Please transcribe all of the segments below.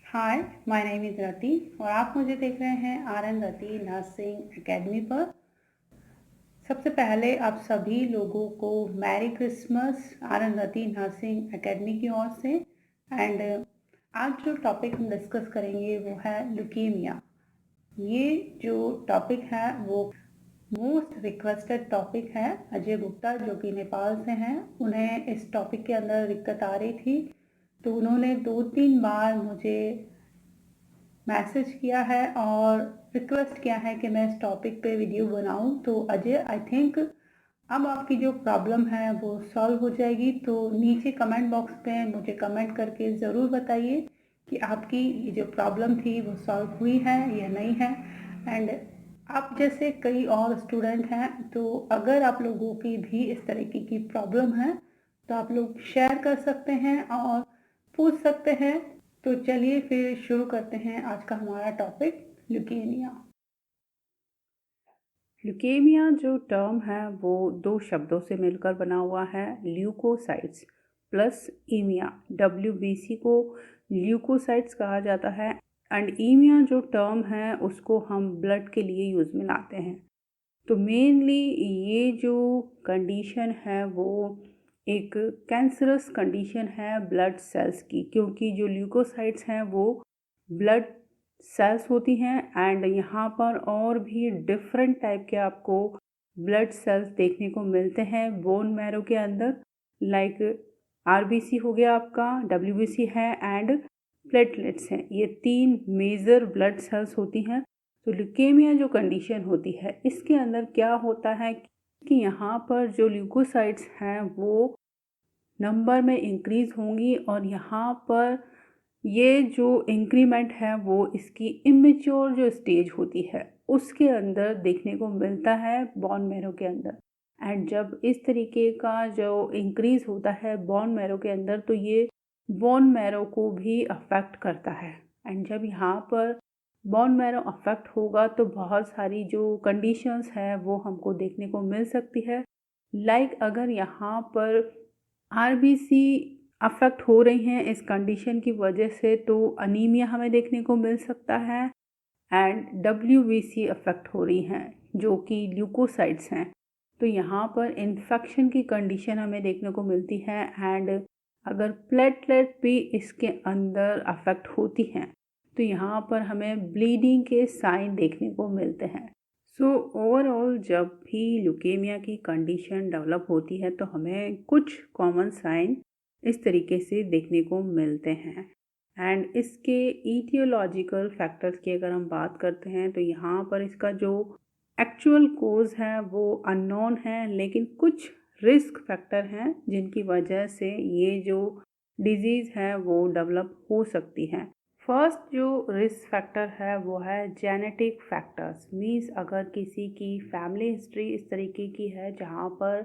Hi, my name is रति और आप मुझे देख रहे हैं आर.एन. रति नर्सिंग एकेडमी पर। सबसे पहले आप सभी लोगों को मैरी क्रिसमस आर.एन. रति नर्सिंग एकेडमी की ओर से। एंड आज जो टॉपिक हम डिस्कस करेंगे वो है ल्यूकेमिया। ये जो टॉपिक है वो मोस्ट रिक्वेस्टेड टॉपिक है। अजय गुप्ता जो कि नेपाल से हैं, उन्हें इस टॉपिक के अंदर दिक्कत आ रही थी, तो उन्होंने 2-3 बार मुझे मैसेज किया है और रिक्वेस्ट किया है कि मैं इस टॉपिक पे वीडियो बनाऊं। तो अजय, आई थिंक अब आपकी जो प्रॉब्लम है वो सॉल्व हो जाएगी। तो नीचे कमेंट बॉक्स पे मुझे कमेंट करके ज़रूर बताइए कि आपकी ये जो प्रॉब्लम थी वो सॉल्व हुई है या नहीं है। एंड आप जैसे कई और स्टूडेंट हैं, तो अगर आप लोगों की भी इस तरीके की प्रॉब्लम है तो आप लोग शेयर कर सकते हैं और पूछ सकते हैं। तो चलिए फिर शुरू करते हैं आज का हमारा टॉपिक ल्यूकेमिया। ल्यूकेमिया जो टर्म है वो दो शब्दों से मिलकर बना हुआ है, ल्यूकोसाइट्स प्लस ईमिया। WBC को ल्यूकोसाइट्स कहा जाता है एंड ईमिया जो टर्म है उसको हम ब्लड के लिए यूज़ में लाते हैं। तो मेनली ये जो कंडीशन है वो एक कैंसरस कंडीशन है ब्लड सेल्स की, क्योंकि जो ल्यूकोसाइट्स हैं वो ब्लड सेल्स होती हैं एंड यहाँ पर और भी डिफरेंट टाइप के आपको ब्लड सेल्स देखने को मिलते हैं बोन मैरो के अंदर। लाइक RBC हो गया आपका, WBC है एंड प्लेटलेट्स हैं। ये 3 मेजर ब्लड सेल्स होती हैं। तो ल्यूकेमिया जो कंडीशन होती है इसके अंदर क्या होता है कि यहाँ पर जो ल्यूकोसाइट्स हैं वो नंबर में इंक्रीज़ होंगी और यहाँ पर ये जो इंक्रीमेंट है वो इसकी इमेच्योर जो स्टेज होती है उसके अंदर देखने को मिलता है बोन मैरो के अंदर। एंड जब इस तरीके का जो इंक्रीज़ होता है बोन मैरो के अंदर तो ये बोन मैरो को भी अफेक्ट करता है। एंड जब यहाँ पर बोन मैरो अफेक्ट होगा तो बहुत सारी जो कंडीशंस है वो हमको देखने को मिल सकती है। लाइक अगर यहाँ पर RBC अफेक्ट हो रही हैं इस कंडीशन की वजह से तो अनीमिया हमें देखने को मिल सकता है एंड WBC अफेक्ट हो रही हैं जो कि ल्यूकोसाइट्स हैं, तो यहाँ पर इन्फेक्शन की कंडीशन हमें देखने को मिलती है। एंड अगर प्लेटलेट भी इसके अंदर अफेक्ट होती हैं तो यहाँ पर हमें ब्लीडिंग के साइन देखने को मिलते हैं। सो ओवरऑल जब भी ल्यूकेमिया की कंडीशन डेवलप होती है तो हमें कुछ कॉमन साइन इस तरीके से देखने को मिलते हैं। एंड इसके ईटियोलॉजिकल फैक्टर्स की अगर हम बात करते हैं तो यहाँ पर इसका जो एक्चुअल कोज है वो अननोन है, लेकिन कुछ रिस्क फैक्टर हैं जिनकी वजह से ये जो डिजीज़ है वो डेवलप हो सकती है। फर्स्ट जो रिस्क फैक्टर है वो है जेनेटिक फैक्टर्स। मीन्स अगर किसी की फैमिली हिस्ट्री इस तरीके की है जहाँ पर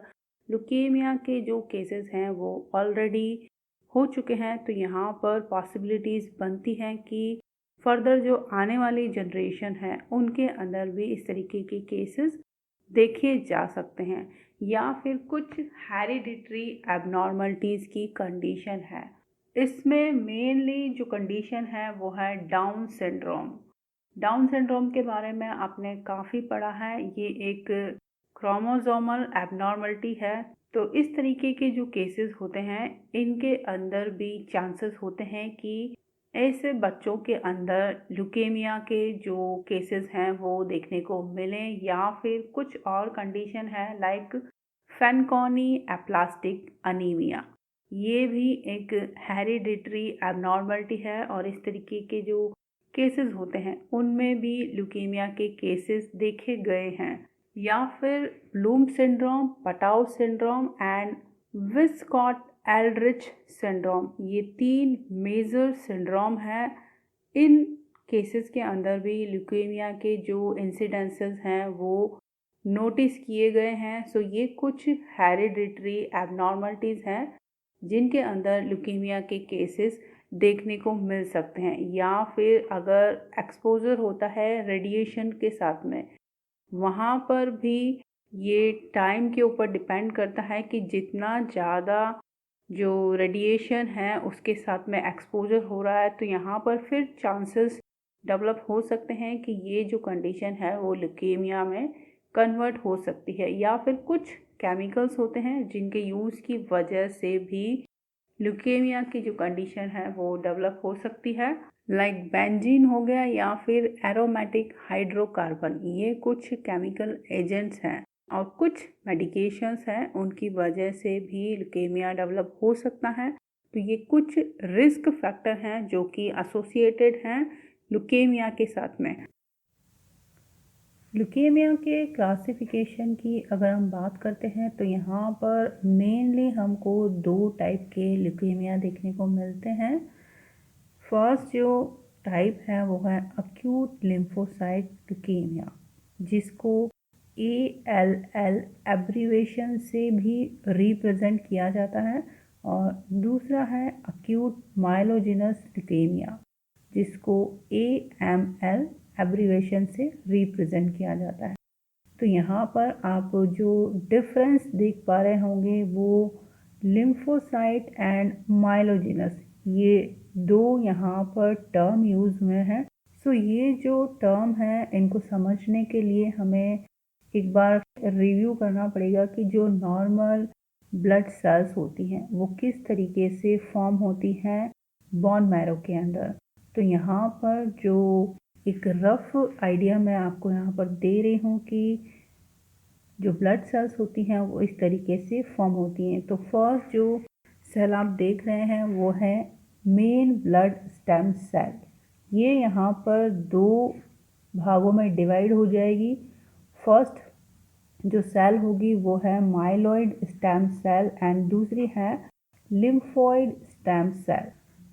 ल्यूकेमिया के जो केसेस हैं वो ऑलरेडी हो चुके हैं तो यहाँ पर पॉसिबिलिटीज़ बनती हैं कि फर्दर जो आने वाली जनरेशन है उनके अंदर भी इस तरीके के केसेस देखे जा सकते हैं, या फिर कुछ हेरिडिटरी एबनॉर्मलिटीज़ की कंडीशन है। इसमें मेनली जो कंडीशन है वो है डाउन सिंड्रोम। डाउन सिंड्रोम के बारे में आपने काफ़ी पढ़ा है। ये एक क्रोमोसोमल एबनॉर्मलिटी है। तो इस तरीके के जो केसेस होते हैं इनके अंदर भी चांसेस होते हैं कि ऐसे बच्चों के अंदर ल्यूकेमिया के जो केसेस हैं वो देखने को मिलें, या फिर कुछ और कंडीशन है लाइक फैनकॉनी एप्लास्टिक अनीमिया। ये भी एक हेरिडिटरी एबनॉर्मलिटी है और इस तरीके के जो केसेस होते हैं उनमें भी ल्यूकेमिया के केसेस देखे गए हैं। या फिर Bloom syndrome, Patau syndrome and Wiskott Aldrich syndrome, ये 3 मेजर सिंड्रोम हैं। इन केसेस के अंदर भी ल्यूकेमिया के जो इंसिडेंसेस हैं वो नोटिस किए गए हैं। सो ये कुछ हेरिडिटरी एबनॉर्मलिटीज़ हैं जिनके अंदर ल्यूकेमिया के केसेस देखने को मिल सकते हैं। या फिर अगर एक्सपोजर होता है रेडिएशन के साथ में, वहाँ पर भी ये टाइम के ऊपर डिपेंड करता है कि जितना ज़्यादा जो रेडिएशन है उसके साथ में एक्सपोजर हो रहा है, तो यहाँ पर फिर चांसेस डेवलप हो सकते हैं कि ये जो कंडीशन है वो ल्यूकेमिया में कन्वर्ट हो सकती है। या फिर कुछ केमिकल्स होते हैं जिनके यूज़ की वजह से भी ल्यूकेमिया की जो कंडीशन है वो डेवलप हो सकती है, लाइक बेंजीन हो गया या फिर एरोमेटिक हाइड्रोकार्बन। ये कुछ केमिकल एजेंट्स हैं और कुछ मेडिकेशंस हैं, उनकी वजह से भी ल्यूकेमिया डेवलप हो सकता है। तो ये कुछ रिस्क फैक्टर हैं जो कि एसोसिएटेड हैं ल्यूकेमिया के साथ में। ल्यूकेमिया के क्लासिफिकेशन की अगर हम बात करते हैं तो यहाँ पर मेनली हमको 2 टाइप के ल्यूकेमिया देखने को मिलते हैं। फर्स्ट जो टाइप है वो है अक्यूट लिम्फोसाइट ल्यूकेमिया, जिसको ALL एब्रीवेशन से भी रिप्रेजेंट किया जाता है, और दूसरा है अक्यूट माइलोजिनस ल्यूकेमिया, जिसको AML एब्रीवेशन से रिप्रेजेंट किया जाता है। तो यहाँ पर आप जो डिफरेंस देख पा रहे होंगे वो लिम्फोसाइट एंड माइलोजिनस, ये 2 यहाँ पर टर्म यूज हुए हैं। सो ये जो टर्म है इनको समझने के लिए हमें एक बार रिव्यू करना पड़ेगा कि जो नॉर्मल ब्लड सेल्स होती हैं वो किस तरीके से फॉर्म होती हैं बोन मैरो के अंदर। तो यहाँ पर जो एक रफ आइडिया मैं आपको यहाँ पर दे रही हूँ कि जो ब्लड सेल्स होती हैं वो इस तरीके से फॉर्म होती हैं। तो फर्स्ट जो सेल आप देख रहे हैं वो है मेन ब्लड स्टेम सेल। ये यहाँ पर 2 भागों में डिवाइड हो जाएगी। फर्स्ट जो सेल होगी वो है माइलॉइड स्टेम सेल एंड दूसरी है लिम्फॉइड स्टेम सेल।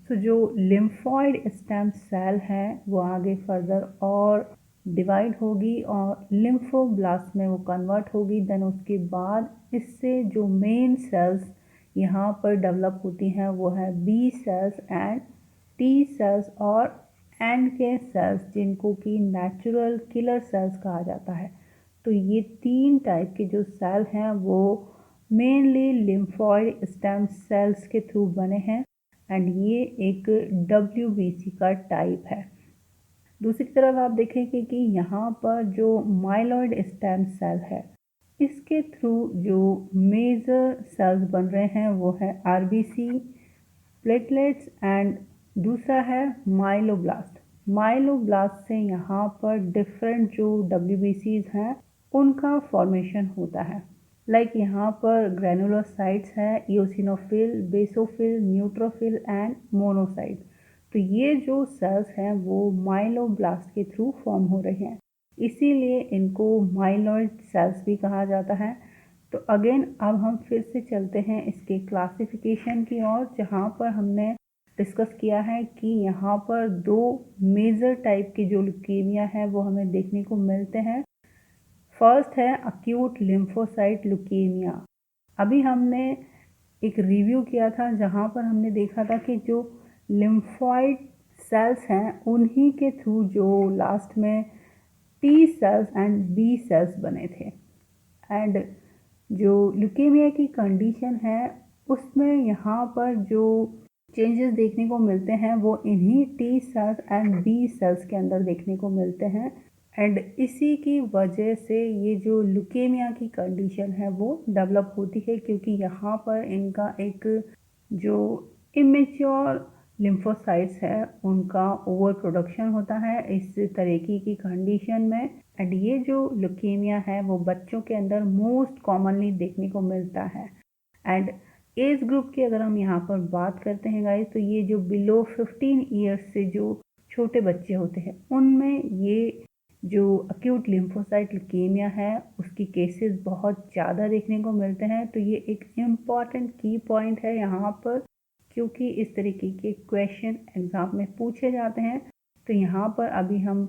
तो जो लिम्फॉइड स्टेम सेल है वो आगे फर्दर और डिवाइड होगी और लिम्फोब्लास्ट में वो कन्वर्ट होगी। देन उसके बाद इससे जो मेन सेल्स यहाँ पर डेवलप होती हैं वो है B cells and T cells और NK सेल्स, जिनको कि नेचुरल किलर सेल्स कहा जाता है। तो ये 3 टाइप के जो सेल हैं वो मेनली लिम्फॉइड स्टेम सेल्स के थ्रू बने हैं एंड ये एक WBC का टाइप है। दूसरी तरफ आप देखेंगे कि यहाँ पर जो माइलॉइड स्टेम सेल है इसके थ्रू जो मेजर सेल्स बन रहे हैं वो है RBC, प्लेटलेट्स एंड दूसरा है माइलोब्लास्ट। माइलोब्लास्ट से यहाँ पर डिफरेंट जो WBCs हैं उनका फॉर्मेशन होता है। लाइक यहाँ पर ग्रेनुलोसाइट्स है, eosinophil, basophil, neutrophil and monocyte. तो ये जो सेल्स हैं वो माइलोब्लास्ट के थ्रू फॉर्म हो रहे हैं, इसीलिए इनको माइलॉइड सेल्स भी कहा जाता है। तो अगेन अब हम फिर से चलते हैं इसके क्लासिफिकेशन की ओर, जहाँ पर हमने डिस्कस किया है कि यहाँ पर 2 मेजर टाइप के जो ल्यूकेमिया है वो हमें देखने को मिलते हैं। फर्स्ट है अक्यूट लिम्फोसाइट ल्यूकेमिया। अभी हमने एक रिव्यू किया था जहाँ पर हमने देखा था कि जो लिम्फॉइड सेल्स हैं उन्हीं के थ्रू जो लास्ट में T cells and B cells बने थे, एंड जो ल्यूकेमिया की कंडीशन है उसमें यहाँ पर जो चेंजेस देखने को मिलते हैं वो इन्हीं T cells and B cells के अंदर देखने को मिलते हैं, एंड इसी की वजह से ये जो ल्यूकेमिया की कंडीशन है वो डेवलप होती है, क्योंकि यहाँ पर इनका एक जो इमेच्योर लिम्फोसाइट्स है उनका ओवर प्रोडक्शन होता है इस तरीके की कंडीशन में। एंड ये जो ल्यूकेमिया है वो बच्चों के अंदर मोस्ट कॉमनली देखने को मिलता है। एंड एज ग्रुप की अगर हम यहाँ पर बात करते हैं गाइस, तो ये जो बिलो 15 ईयर्स से जो छोटे बच्चे होते हैं उनमें ये जो अक्यूट लिम्फोसाइट ल्यूकेमिया है उसकी केसेस बहुत ज़्यादा देखने को मिलते हैं। तो ये एक इम्पॉर्टेंट की पॉइंट है यहाँ पर, क्योंकि इस तरीके के क्वेश्चन एग्जाम में पूछे जाते हैं। तो यहाँ पर अभी हम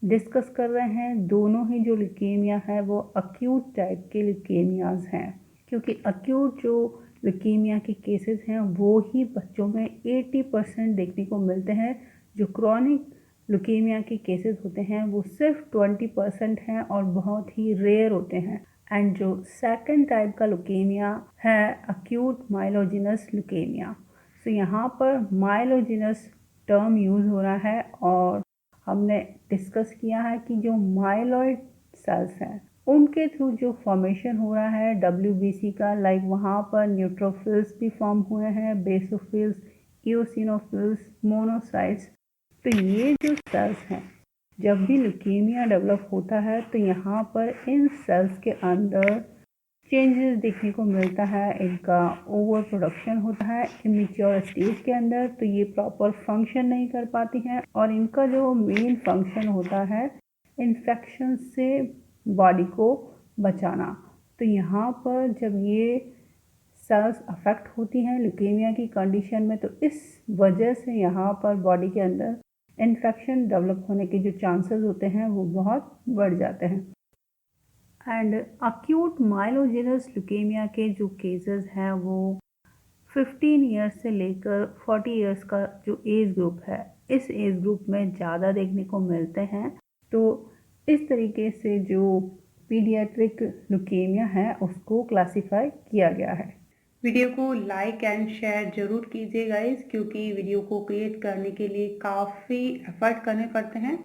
डिस्कस कर रहे हैं दोनों ही जो ल्यूकेमिया है वो अक्यूट टाइप के ल्यूकेमियाज हैं, क्योंकि अक्यूट जो ल्यूकेमिया के केसेस हैं वो ही बच्चों में 80% देखने को मिलते हैं। जो क्रॉनिक ल्यूकेमिया के केसेस होते हैं वो सिर्फ 20% हैं और बहुत ही रेयर होते हैं। एंड जो सेकंड टाइप का लुकेमिया है अक्यूट माइलोजिनस लुकेमिया। सो यहाँ पर माइलोजिनस टर्म यूज़ हो रहा है और हमने डिस्कस किया है कि जो माइलॉइड सेल्स हैं उनके थ्रू जो फॉर्मेशन हो रहा है WBC का, लाइक वहाँ पर न्यूट्रोफिल्स भी फॉर्म हुए हैं, बेसोफिल्स, इओसिनोफिल्स, मोनोसाइट्स। तो ये जो सेल्स हैं जब भी ल्यूकेमिया डेवलप होता है तो यहाँ पर इन सेल्स के अंदर चेंजेस देखने को मिलता है, इनका ओवर प्रोडक्शन होता है इमेच्योर स्टेज के अंदर, तो ये प्रॉपर फंक्शन नहीं कर पाती हैं और इनका जो मेन फंक्शन होता है इन्फेक्शन से बॉडी को बचाना। तो यहाँ पर जब ये सेल्स अफेक्ट होती हैं ल्यूकेमिया की कंडीशन में तो इस वजह से यहाँ पर बॉडी के अंदर इन्फेक्शन डेवलप होने के जो चांसेस होते हैं वो बहुत बढ़ जाते हैं। एंड अक्यूट माइलोजिनस ल्यूकेमिया के जो केसेस हैं वो 15 ईयर्स से लेकर 40 ईयर्स का जो एज ग्रुप है इस एज ग्रुप में ज़्यादा देखने को मिलते हैं। तो इस तरीके से जो पीडियाट्रिक ल्यूकेमिया है उसको क्लासिफाई किया गया है। वीडियो को लाइक एंड शेयर जरूर कीजिए गाइस, क्योंकि वीडियो को क्रिएट करने के लिए काफ़ी एफर्ट करने पड़ते हैं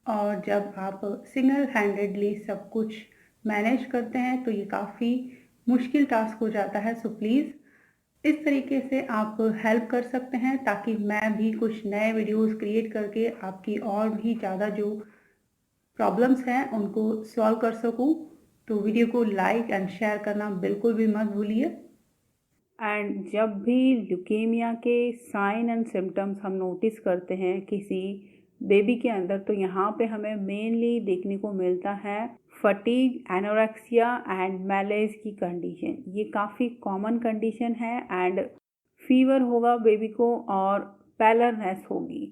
और जब आप सिंगल हैंडेडली सब कुछ मैनेज करते हैं तो ये काफ़ी मुश्किल टास्क हो जाता है। सो प्लीज़ इस तरीके से आप हेल्प कर सकते हैं ताकि मैं भी कुछ नए वीडियोस क्रिएट करके आपकी और भी ज़्यादा जो प्रॉब्लम्स हैं उनको सॉल्व कर सकूं। तो वीडियो को लाइक एंड शेयर करना बिल्कुल भी मत भूलिए। एंड जब भी ल्यूकेमिया के साइन एंड सिम्टम्स हम नोटिस करते हैं किसी बेबी के अंदर तो यहाँ पे हमें मेनली देखने को मिलता है फटीग, एनोरेक्सिया एंड मैलेज की कंडीशन। ये काफ़ी कॉमन कंडीशन है एंड फीवर होगा बेबी को और पैलरनेस होगी,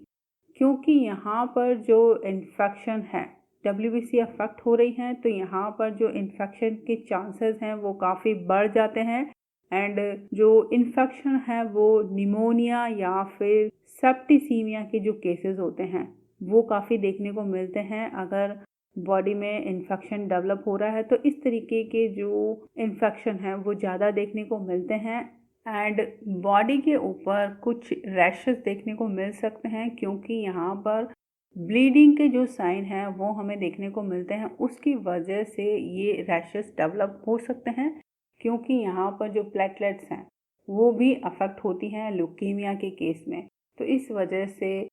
क्योंकि यहाँ पर जो इन्फेक्शन है WBC अफेक्ट हो रही है तो यहाँ पर जो इन्फेक्शन के चांसेस हैं वो काफ़ी बढ़ जाते हैं एंड जो इन्फेक्शन है वो निमोनिया या फिर सेप्टिसीमिया के जो केसेस होते हैं वो काफ़ी देखने को मिलते हैं। अगर बॉडी में इन्फेक्शन डेवलप हो रहा है तो इस तरीके के जो इन्फेक्शन है वो ज़्यादा देखने को मिलते हैं एंड बॉडी के ऊपर कुछ रैशेस देखने को मिल सकते हैं, क्योंकि यहाँ पर ब्लीडिंग के जो साइन हैं वो हमें देखने को मिलते हैं। उसकी वजह से ये रैशेस डेवलप हो सकते हैं, क्योंकि यहाँ पर जो प्लेटलेट्स हैं वो भी अफेक्ट होती हैं ल्यूकेमिया के केस में। तो इस वजह से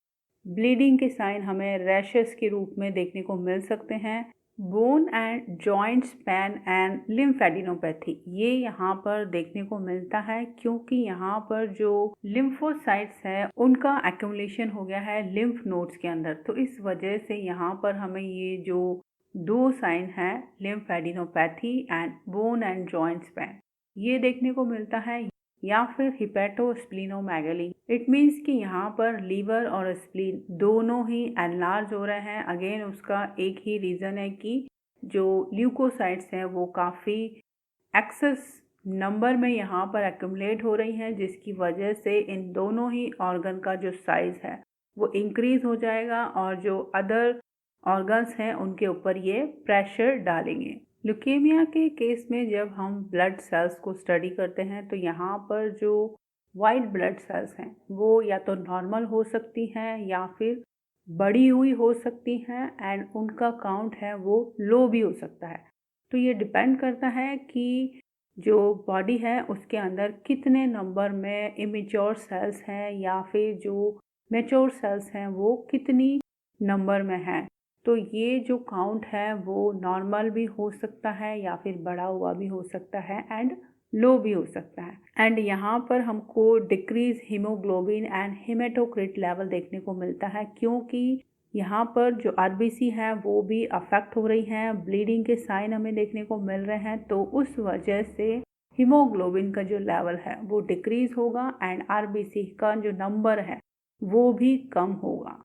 ब्लीडिंग के साइन हमें रैशेस के रूप में देखने को मिल सकते हैं। Bone and joints pain and lymphadenopathy ये यहाँ पर देखने को मिलता है, क्योंकि यहाँ पर जो लिम्फोसाइट्स है उनका एक्यूमुलेशन हो गया है लिम्फ नोड्स के अंदर। तो इस वजह से यहाँ पर हमें ये जो दो साइन है lymphadenopathy and bone and joints pain ये देखने को मिलता है, या फिर हिपेटोस्प्लीनोमेगाली। इट मीन्स कि यहाँ पर लीवर और स्प्लीन दोनों ही एनलार्ज हो रहे हैं। अगेन उसका एक ही रीज़न है कि जो ल्यूकोसाइट्स हैं वो काफ़ी एक्सेस नंबर में यहाँ पर एक्यूमुलेट हो रही हैं, जिसकी वजह से इन दोनों ही ऑर्गन का जो साइज़ है वो इंक्रीज़ हो जाएगा और जो अदर ऑर्गन्स हैं उनके ऊपर ये प्रेशर डालेंगे। ल्यूकेमिया के केस में जब हम ब्लड सेल्स को स्टडी करते हैं तो यहाँ पर जो वाइट ब्लड सेल्स हैं वो या तो नॉर्मल हो सकती हैं या फिर बढ़ी हुई हो सकती हैं एंड उनका काउंट है वो लो भी हो सकता है। तो ये डिपेंड करता है कि जो बॉडी है उसके अंदर कितने नंबर में इमेच्योर सेल्स हैं या फिर जो मैच्योर सेल्स हैं वो कितनी नंबर में हैं। तो ये जो काउंट है वो नॉर्मल भी हो सकता है या फिर बढ़ा हुआ भी हो सकता है एंड लो भी हो सकता है। एंड यहाँ पर हमको decrease haemoglobin and haematocrit level देखने को मिलता है, क्योंकि यहाँ पर जो RBC है वो भी अफेक्ट हो रही हैं, ब्लीडिंग के साइन हमें देखने को मिल रहे हैं। तो उस वजह से हीमोग्लोबिन का जो लेवल है वो डिक्रीज होगा एंड RBC का जो नंबर है वो भी कम होगा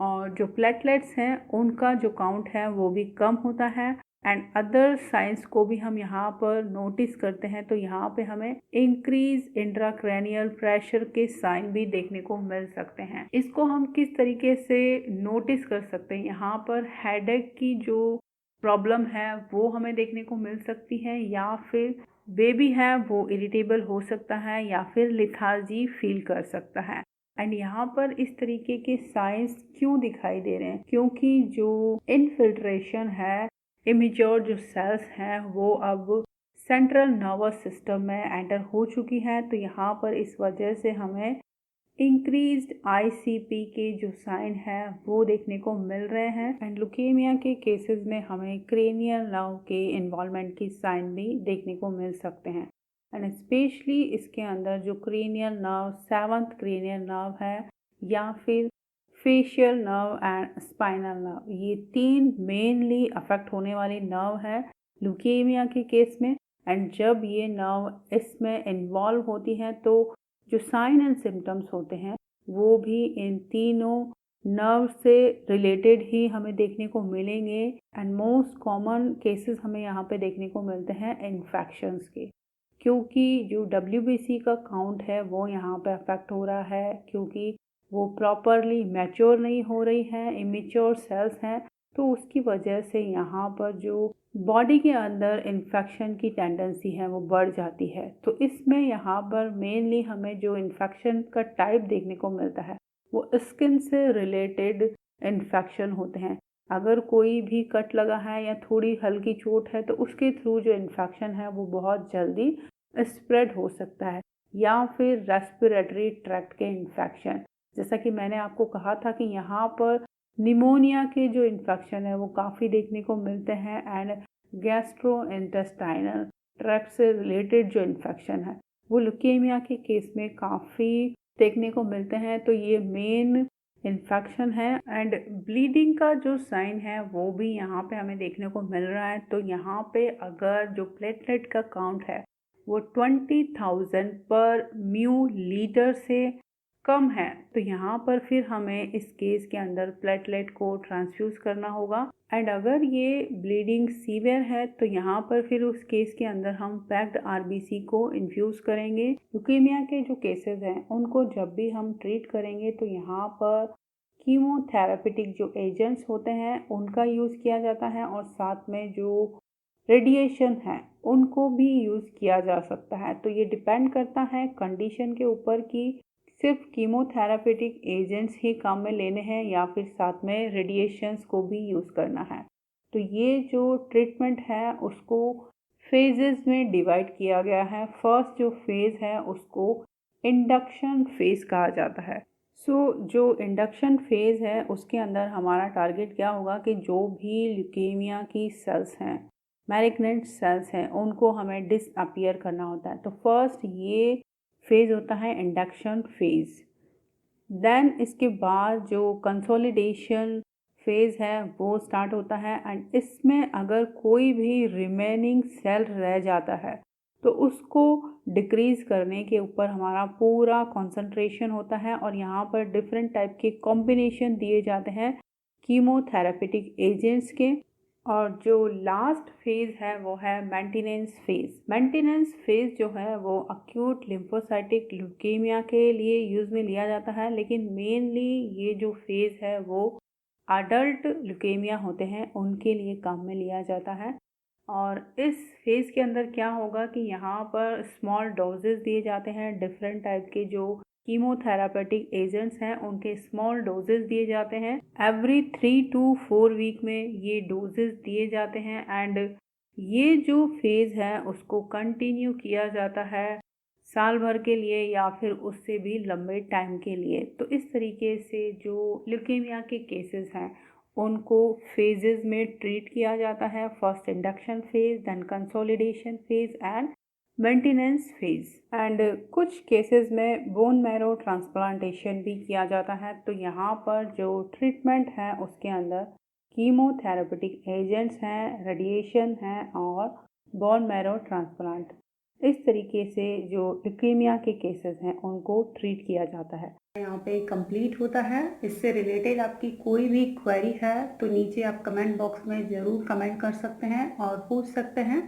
और जो प्लेटलेट्स हैं उनका जो काउंट है वो भी कम होता है एंड अदर साइंस को भी हम यहाँ पर नोटिस करते हैं। तो यहाँ पे हमें इंक्रीज इंट्राक्रैनियल प्रेशर के साइन भी देखने को मिल सकते हैं। इसको हम किस तरीके से नोटिस कर सकते हैं, यहाँ पर हेडेक की जो प्रॉब्लम है वो हमें देखने को मिल सकती है, या फिर बेबी है वो इरिटेबल हो सकता है, या फिर लिथार्जी फील कर सकता है। एंड यहाँ पर इस तरीके के साइंस क्यों दिखाई दे रहे हैं? क्योंकि जो इनफिल्ट्रेशन है, इमेच्योर जो सेल्स हैं वो अब सेंट्रल नर्वस सिस्टम में एंटर हो चुकी है। तो यहाँ पर इस वजह से हमें इंक्रीज्ड आईसीपी के जो साइन है वो देखने को मिल रहे हैं। एंड लुकेमिया के केसेस में हमें क्रेनियल नर्व के इन्वॉल्वमेंट की साइन भी देखने को मिल सकते हैं। एंड स्पेशली इसके अंदर जो cranial nerve, 7th cranial nerve है, या फिर facial nerve and spinal nerve, ये 3 मेनली अफेक्ट होने वाली नर्व है लुकेमिया के केस में। एंड जब ये नर्व इसमें इन्वॉल्व होती हैं तो जो साइन एंड सिम्टम्स होते हैं वो भी इन तीनों नर्व से रिलेटेड ही हमें देखने को मिलेंगे। एंड मोस्ट कॉमन केसेस हमें यहाँ पे देखने को मिलते हैं इन्फेक्शंस के, क्योंकि जो WBC का काउंट है वो यहाँ पे अफेक्ट हो रहा है, क्योंकि वो प्रॉपरली मैच्योर नहीं हो रही है, इमेच्योर सेल्स हैं, तो उसकी वजह से यहाँ पर जो बॉडी के अंदर इन्फेक्शन की टेंडेंसी है वो बढ़ जाती है। तो इसमें यहाँ पर मेनली हमें जो इन्फेक्शन का टाइप देखने को मिलता है वो स्किन से रिलेटेड इन्फेक्शन होते हैं। अगर कोई भी कट लगा है या थोड़ी हल्की चोट है तो उसके थ्रू जो इन्फेक्शन है वो बहुत जल्दी स्प्रेड हो सकता है, या फिर रेस्पिरेटरी ट्रैक्ट के इन्फेक्शन, जैसा कि मैंने आपको कहा था कि यहाँ पर निमोनिया के जो इन्फेक्शन है वो काफ़ी देखने को मिलते हैं। एंड गैस्ट्रोइंटेस्टाइनल ट्रैक्ट से रिलेटेड जो इन्फेक्शन है वो लुकेमिया के केस में काफ़ी देखने को मिलते हैं। तो ये मेन इन्फेक्शन है। एंड ब्लीडिंग का जो साइन है वो भी यहाँ पे हमें देखने को मिल रहा है। तो यहाँ पे अगर जो प्लेटलेट का काउंट है वो 20,000 पर म्यू लीटर से कम है तो यहाँ पर फिर हमें इस केस के अंदर प्लेटलेट को ट्रांसफ्यूज करना होगा। एंड अगर ये ब्लीडिंग सीवियर है तो यहाँ पर फिर उस केस के अंदर हम पैक्ड RBC को इन्फ्यूज़ करेंगे। ल्यूकेमिया के जो केसेस हैं उनको जब भी हम ट्रीट करेंगे तो यहाँ पर कीमोथेरेपेटिक जो एजेंट्स होते हैं उनका यूज़ किया जाता है, और साथ में जो रेडिएशन है उनको भी यूज़ किया जा सकता है। तो ये डिपेंड करता है कंडीशन के ऊपर कि सिर्फ कीमोथेरेपेटिक एजेंट्स ही काम में लेने हैं या फिर साथ में रेडिएशंस को भी यूज़ करना है। तो ये जो ट्रीटमेंट है उसको फेजेस में डिवाइड किया गया है। फर्स्ट जो फेज़ है उसको इंडक्शन फेज़ कहा जाता है। जो इंडक्शन फेज़ है उसके अंदर हमारा टारगेट क्या होगा कि जो भी ल्यूकेमिया की सेल्स हैं, मैलिग्नेंट सेल्स हैं, उनको हमें डिसअपियर करना होता है। तो फर्स्ट ये फेज़ होता है इंडक्शन फेज़। देन इसके बाद जो कंसोलिडेशन फेज़ है वो स्टार्ट होता है। एंड इसमें अगर कोई भी रिमेनिंग सेल रह जाता है तो उसको डिक्रीज़ करने के ऊपर हमारा पूरा कंसंट्रेशन होता है, और यहाँ पर डिफरेंट टाइप के कॉम्बिनेशन दिए जाते हैं कीमोथेरेपेटिक एजेंट्स के। और जो लास्ट फेज़ है वो है मेंटेनेंस फेज़। मेंटेनेंस फेज़ जो है वो अक्यूट लिम्फोसाइटिक ल्यूकेमिया के लिए यूज़ में लिया जाता है, लेकिन मेनली ये जो फेज़ है वो अडल्ट ल्यूकेमिया होते हैं उनके लिए काम में लिया जाता है। और इस फेज़ के अंदर क्या होगा कि यहाँ पर स्मॉल डोजेस दिए जाते हैं, डिफरेंट टाइप के जो कीमोथेरापेटिक एजेंट्स हैं उनके स्मॉल डोजेस दिए जाते हैं। एवरी 3 to 4 वीक में ये डोजेस दिए जाते हैं। एंड ये जो फेज़ है उसको कंटिन्यू किया जाता है साल भर के लिए या फिर उससे भी लंबे टाइम के लिए। तो इस तरीके से जो ल्यूकेमिया के केसेस हैं उनको फेजेस में ट्रीट किया जाता है। First induction phase, then consolidation phase and maintenance phase. And कुछ केसेस में बोन मैरो ट्रांसप्लांटेशन भी किया जाता है। तो यहाँ पर जो ट्रीटमेंट है उसके अंदर कीमोथेरेपेटिक एजेंट्स हैं, रेडिएशन है और बोन मैरो ट्रांसप्लांट, इस तरीके से जो ल्यूकेमिया के केसेस हैं उनको ट्रीट किया जाता है। यहाँ पे कंप्लीट होता है। इससे रिलेटेड आपकी कोई भी क्वेरी है तो नीचे आप कमेंट बॉक्स में ज़रूर कमेंट कर सकते हैं और पूछ सकते हैं।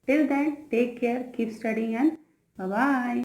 Till then take care, keep studying and bye bye.